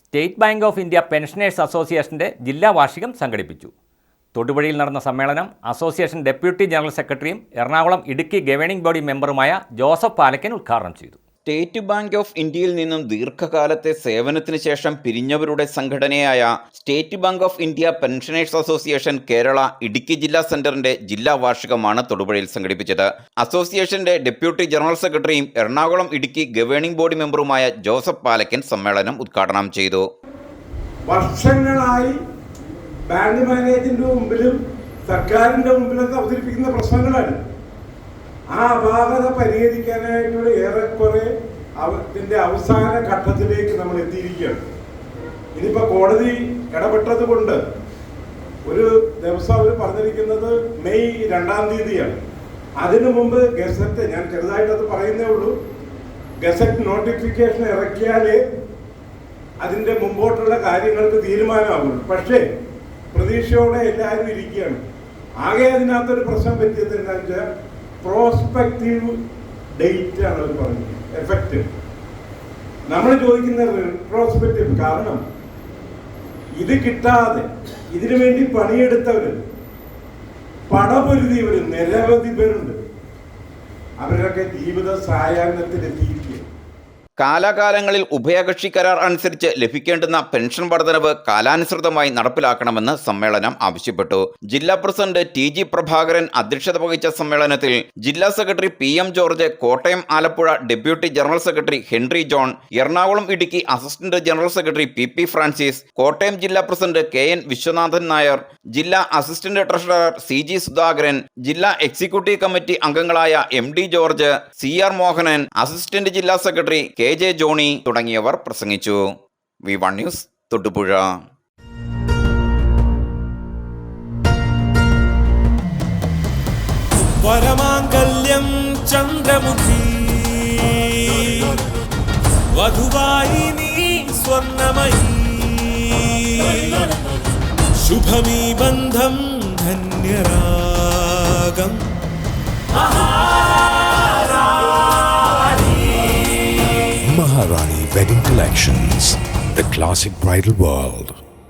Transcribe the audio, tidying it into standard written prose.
State bank of India pensioners അസോസിയേഷൻ്റെ ജില്ലാ വാർഷികം സംഘടിപ്പിച്ചു. തൊടുപുഴയിൽ നടന്ന സമ്മേളനം അസോസിയേഷൻ ഡെപ്യൂട്ടി ജനറൽ സെക്രട്ടറിയും എറണാകുളം ഇടുക്കി ഗവേണിംഗ് ബോഡി മെമ്പറുമായ ജോസഫ് പാലക്കൻ ഉദ്ഘാടനം ചെയ്തു. സ്റ്റേറ്റ് ബാങ്ക് ഓഫ് ഇന്ത്യയിൽ നിന്നും ദീർഘകാലത്തെ സേവനത്തിന് ശേഷം പിരിഞ്ഞവരുടെ സംഘടനയായ state bank of India pensioners association Kerala Idukki ജില്ലാ സെന്ററിന്റെ ജില്ലാ വാർഷികമാണ് തൊടുപുഴയിൽ സംഘടിപ്പിച്ചത്. അസോസിയേഷന്റെ ഡെപ്യൂട്ടി ജനറൽ സെക്രട്ടറിയും എറണാകുളം ഇടുക്കി ഗവേണിംഗ് ബോഡി മെമ്പറുമായ ജോസഫ് പാലക്കൻ സമ്മേളനം ഉദ്ഘാടനം ചെയ്തു. വർഷങ്ങളായി ബാങ്ക് മാനേജിന്റെ മുമ്പിലും സർക്കാരിന്റെ മുമ്പിലൊക്കെ അവതരിപ്പിക്കുന്ന പ്രശ്നങ്ങളാണ്. ആ അപാകത പരിഹരിക്കാനായിട്ടുള്ള ഏറെക്കുറെ അതിൻ്റെ അവസാന ഘട്ടത്തിലേക്ക് നമ്മൾ എത്തിയിരിക്കുകയാണ്. ഇനിയിപ്പോൾ കോടതി ഇടപെട്ടത് കൊണ്ട് ഒരു ദിവസം അവർ പറഞ്ഞിരിക്കുന്നത് മെയ് 2-ാം തീയതിയാണ്. അതിനു മുമ്പ് ഗസറ്റ്, ഞാൻ ചെറുതായിട്ടത് പറയുന്നേ ഉള്ളൂ, ഗസറ്റ് നോട്ടിഫിക്കേഷൻ ഇറക്കിയാലേ അതിൻ്റെ മുമ്പോട്ടുള്ള കാര്യങ്ങൾക്ക് തീരുമാനമാകുള്ളൂ. പക്ഷേ പ്രതീക്ഷയോടെ എല്ലാവരും ഇരിക്കുകയാണ്. ആകെ അതിനകത്തൊരു പ്രശ്നം പറ്റിയത് എന്താണെന്ന് വെച്ചാൽ പ്രോസ്പെക്റ്റീവ് ഡേറ്റ് ആണ് അവർ പറഞ്ഞത്, എഫക്റ്റീവ്. നമ്മൾ ചോദിക്കുന്ന റിട്രോസ്പെക്റ്റീവ്. കാരണം ഇത് കിട്ടാതെ ഇതിനു വേണ്ടി പണിയെടുത്തവര്, പടപൊരുതിയവർ നിരവധി പേരുണ്ട്. അവരൊക്കെ ജീവിത സായാഹ്നത്തിലെത്തിയിരിക്കുക. കാലാകാലങ്ങളിൽ ഉഭയകക്ഷി കരാർ അനുസരിച്ച് ലഭിക്കേണ്ടുന്ന പെൻഷൻ വർധനവ് കാലാനുസൃതമായി നടപ്പിലാക്കണമെന്ന് സമ്മേളനം ആവശ്യപ്പെട്ടു. ജില്ലാ പ്രസിഡന്റ് TG പ്രഭാകരൻ അധ്യക്ഷത വഹിച്ച സമ്മേളനത്തിൽ ജില്ലാ secretary PM George, Kottayam Alappuzha deputy general secretary Henry John, Ernakulam Idukki assistant general secretary PP Francis, Kottayam ജില്ലാ പ്രസിഡന്റ് KN വിശ്വനാഥൻ നായർ, ജില്ലാ അസിസ്റ്റന്റ് ട്രഷറർ CG സുധാകരൻ, ജില്ലാ എക്സിക്യൂട്ടീവ് കമ്മിറ്റി അംഗങ്ങളായ MD George, CR Mohanan, assistant ജില്ലാ സെക്രട്ടറി KJ ജോണി തുടങ്ങിയവർ പ്രസംഗിച്ചു. V1 news Thodupuzha. വരമാംഗല്യം ചന്ദ്രമുഖി വധുവായി നീ സ്വർണ്ണമയി, ശുഭമീ ബന്ധം ധന്യരാഗം. Maharani Wedding Collections, the classic bridal world.